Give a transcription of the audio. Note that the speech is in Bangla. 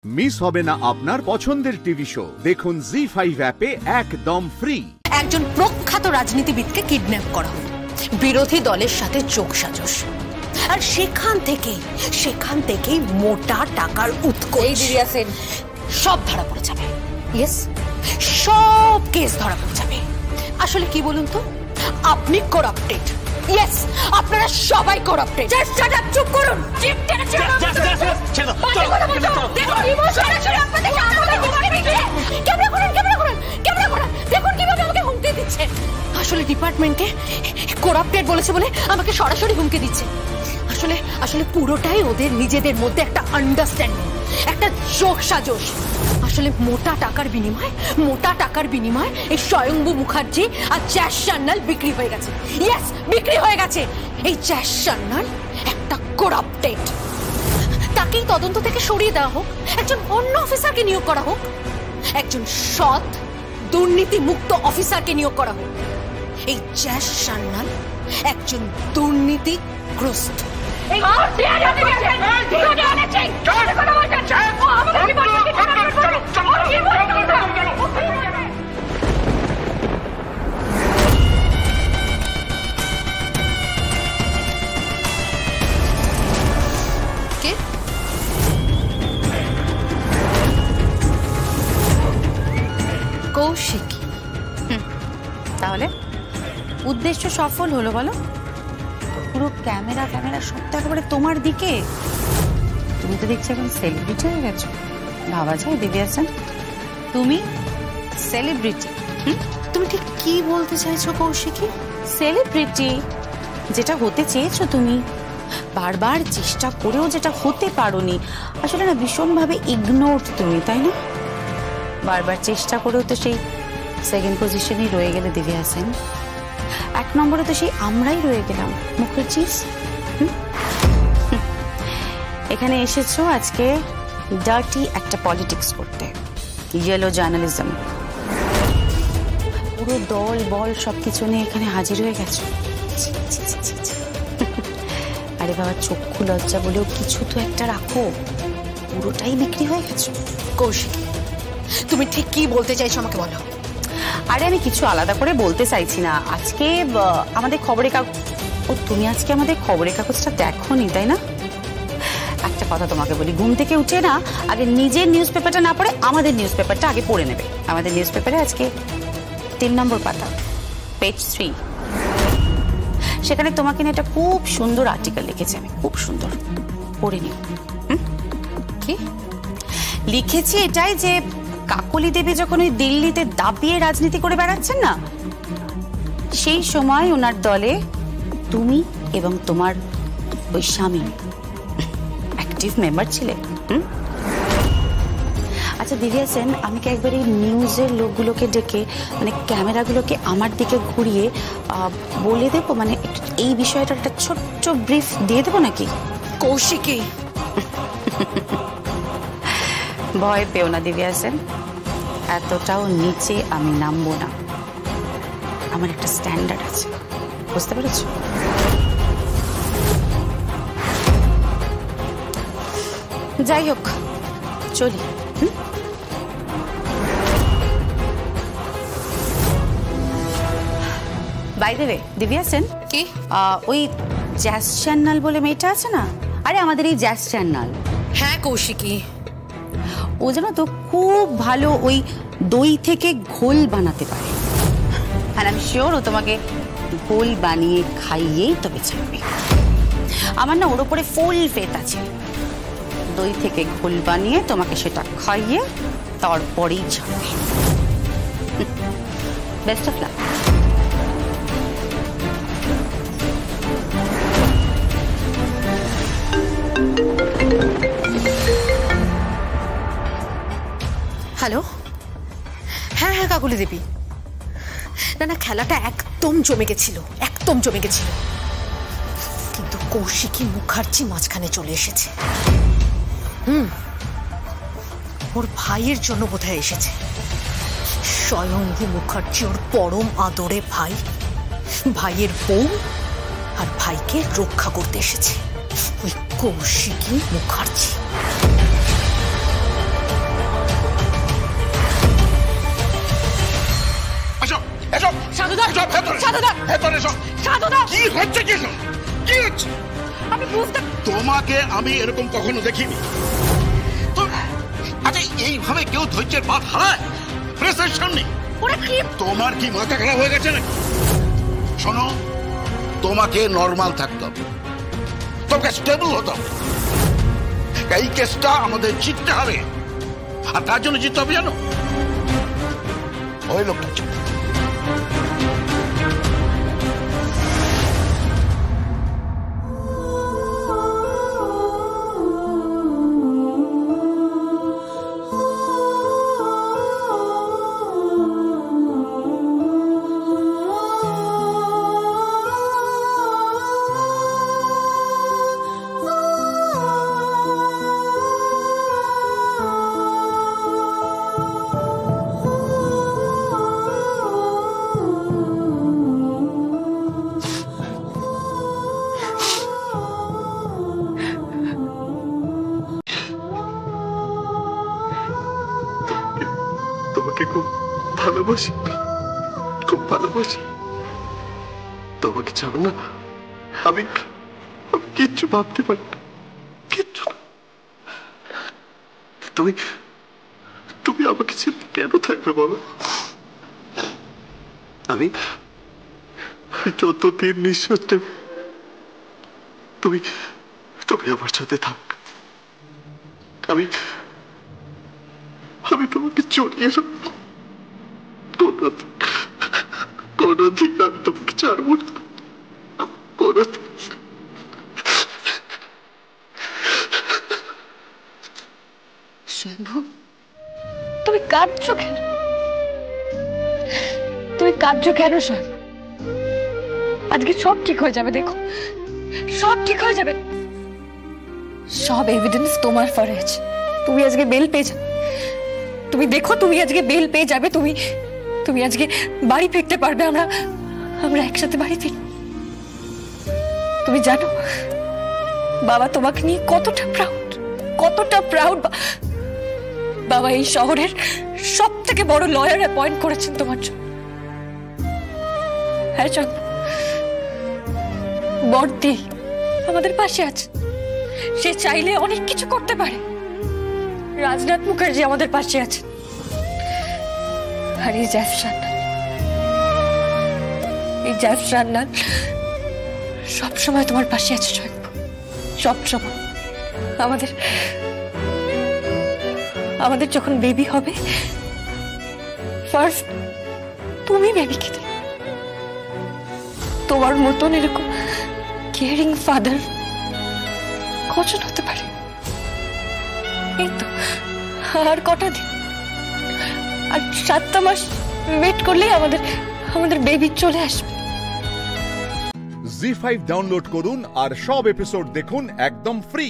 মিস হবে না আপনার পছন্দের টিভি শো। দেখুন জি5 অ্যাপে একদম ফ্রি। একজন প্রখ্যাত রাজনীতিবিদকে কিডন্যাপ করা হলো, বিরোধী দলের সাথে যোগসাজশ, আর সেখান থেকেই মোটা টাকার উৎকোচ। সব ধরা পড়ে যাবে। ইয়েস, সব কেস ধরা পড়ে যাবে। আসলে কি বলুন তো, আপনি করাপ্টেড। ইয়েস, আপনারা সবাই করাপ্টেড। জাস্ট শাট আপ, চুপ করুন। আসলে ডিপার্টমেন্টে করাপ্টেড বলেছে বলে আমাকে সরাসরি হুমকি দিচ্ছে। আসলে পুরোটাই ওদের নিজেদের মধ্যে একটা আন্ডারস্ট্যান্ডিং, একটা যোগসাজশ। আসলে মোটা টাকার বিনিময়ে এই স্বয়ংভু মুখার্জি আর জ্যাস সান্যাল বিক্রি হয়ে গেছে। ইয়েস, বিক্রি হয়ে গেছে। এই জ্যাস সান্যাল একটা করাপ্টেড। তাকেই তদন্ত থেকে সরিয়ে দেওয়া হোক, একজন অন্য অফিসারকে নিয়োগ করা হোক, একজন সৎ দুর্নীতি মুক্ত অফিসারকে নিয়োগ করা হোক। এই জ্যাস সান্যাল একজন দুর্নীতিগ্রস্ত। কৌশিকী। তাহলে উদ্দেশ্য সফল হলো বলো? পুরো ক্যামেরা সবটা একেবারে তোমার দিকে। তুমি তো দেখছি এখন সেলিব্রিটি হয়ে গেছো। ভাবা যায় দিব্যা সেন, তুমি সেলিব্রিটি? তুমি ঠিক কি বলতে চাইছো কৌশিকী? সেলিব্রিটি যেটা হতে চেয়েছো তুমি, বারবার চেষ্টা করেও যেটা হতে পারোনি। আসলে না, ভীষণভাবে ইগনোরড তুমি, তাই না? বারবার চেষ্টা করেও তো সেই সেকেন্ড পজিশনেই রয়ে গেলে দিব্যা সেন। এক নম্বরে তো সেই আমরাই রয়ে গেলাম, মুখার্জিস। এখানে এসেছো আজকে ডার্টি একটা পলিটিক্স করতে, ইয়েলো জার্নালিজম। পুরো দল বল সবকিছু নিয়ে এখানে হাজির হয়ে গেছো। আরে বাবা, চক্ষু লজ্জা বলেও কিছু তো একটা রাখো। পুরোটাই বিক্রি হয়ে গেছো। কৌশিকী, তুমি ঠিক কি বলতে চাইছো আমাকে বলো। আরে আমি কিছু আলাদা করে বলতে চাইছি না। আজকে আমাদের খবরের কাগজ, তুমি আজকে আমাদের খবরের কাগজটা দেখোনি, তাই না? একটা কথা তোমাকে বলি, ঘুম থেকে উঠে না আগে নিজের নিউজ পেপারটা না পড়ে আমাদের নিউজ পেপারটা আগে পড়ে নেবে। আমাদের নিউজ পেপারে আজকে 3 নম্বর পাতা, পেজ 3, সেখানে তোমাকে নিয়ে একটা খুব সুন্দর আর্টিকেল লিখেছি আমি, খুব সুন্দর, পড়ে নিও। কি লিখেছি? এটাই যে কাকলি দেবী যখন ওই দিল্লিতে দাপিয়ে রাজনীতি করে বেড়াচ্ছেন না, সেই সময় ওনার দলে তুমি এবং তোমার ওই স্বামী অ্যাক্টিভ মেম্বার ছিলে। আচ্ছা দিব্যা সেন, আমি কি একবার এই নিউজের লোকগুলোকে ডেকে, মানে ক্যামেরাগুলোকে আমার দিকে ঘুরিয়ে বলে দেবো, মানে এই বিষয়টা একটা ছোট্ট ব্রিফ দিয়ে দেবো নাকি? কৌশিকী, ভয় পেও না দিব্যা সেন, এতটাও নিচে আমি নামবো না। আমার একটা স্ট্যান্ডার্ড আছে, বুঝতে পেরেছো? যাই হোক, চলি। By the way Divya Sen, কি ওই জ্যাস সান্যাল বলে মেয়েটা আছে না, আরে আমাদের এই জ্যাস সান্যাল। হ্যাঁ কৌশিকী, ও যেন তো খুব ভালো ওই দই থেকে ঘোল বানাতে পারে। আর আমি শিওর ও তোমাকে ঘোল বানিয়ে খাইয়েই তবে ছাড়বে। আমার না ওর উপরে ফুল ফেথ আছে। দই থেকে ঘোল বানিয়ে তোমাকে সেটা খাইয়ে তারপরেই ছাড়বে। Best of luck. হ্যালো, হ্যাঁ কাকলি দেবী। না খেলাটা একদম জমে গেছিল, কিন্তু কৌশিকী মুখার্জি মাঝখানে চলে এসেছে। ওর ভাইয়ের জন্য বোধহয় এসেছে। স্বয়ংভু মুখার্জি ওর পরম আদরে ভাই, ভাইয়ের বউ আর ভাইকে রক্ষা করতে এসেছে ওই কৌশিকী মুখার্জি। সাধুদা, ভেতরে সব সাধুদা, কি হচ্ছে? কি সব কি হচ্ছে? আমি বুঝতে, তোমাকে আমি এরকম কখনো দেখিনি। তো আচ্ছা, এইভাবে কেউ ধৈর্যের বাঁধ হারায় প্রেসের সামনে? ওরা কি, তোমার কি মাথা খারাপ হয়ে গেছে নাকি? শোনো, তোমাকে নরমাল থাকতে হবে, তোমাকে স্টেবল হতে হবে। এই কেসটা আমাদের জিততে হবে, আর তার জন্য জিততে হবে জানো, ওই লোকটা ছিল। তোমাকে খুব ভালোবাসি, খুব ভালোবাসি। তোমাকে ছাড়ো না আমি কিচ্ছু ভাবতে পারি না, কিচ্ছু না। তুমি তুমি আমাকে ছেড়ে কেন থাকবে বলো? আমি যতদিন নিঃশ্বাস নেব তুমি তুমি আমার সাথে থাক। আমি তোমাকে জড়িয়ে রাখবো, কোনদিন আমি তোমাকে ছাড়বো না, কোনদিন। শম্ভু, তুমি কাঁদছো কেন? তুমি কাঁদছো কেন শম্ভু? আজকে সব ঠিক হয়ে যাবে, দেখো সব ঠিক হয়ে যাবে। সব এভিডেন্স তোমার ফরে আছে। তুমি আজকে বেল পেয়ে যাবে, তুমি দেখো তুমি আজকে বেল পেয়ে যাবে, তুমি আজকে বাড়ি ফিরতে পারবে। আমরা একসাথে বাড়ি ফিরব। তুমি জানো বাবা তোমাকে নিয়ে কতটা প্রাউড। বাবা এই শহরের সব থেকে বড় লয়ার অ্যাপয়েন্ট করেছেন তোমার জন্য। হ্যাঁ চল, বড়দি আমাদের পাশে আছে, সে চাইলে অনেক কিছু করতে পারে। রাজনাথ মুখার্জি আমাদের পাশে আছে, আর এই জ্যাফ সান্যাল সব সময় তোমার পাশে আছে শম্ভু, সব সময়। আমাদের যখন বেবি হবে, ফার্স্ট তুমি বেবিকে দিবে। তোমার মতন এরকম কেয়ারিং ফাদার কজন হতে পারে? এই তো আর কটা দিন, আর 7টা মাস ওয়েট করলেই আমাদের বেবি চলে আসবে। জি5 ডাউনলোড করুন আর সব এপিসোড দেখুন একদম ফ্রি।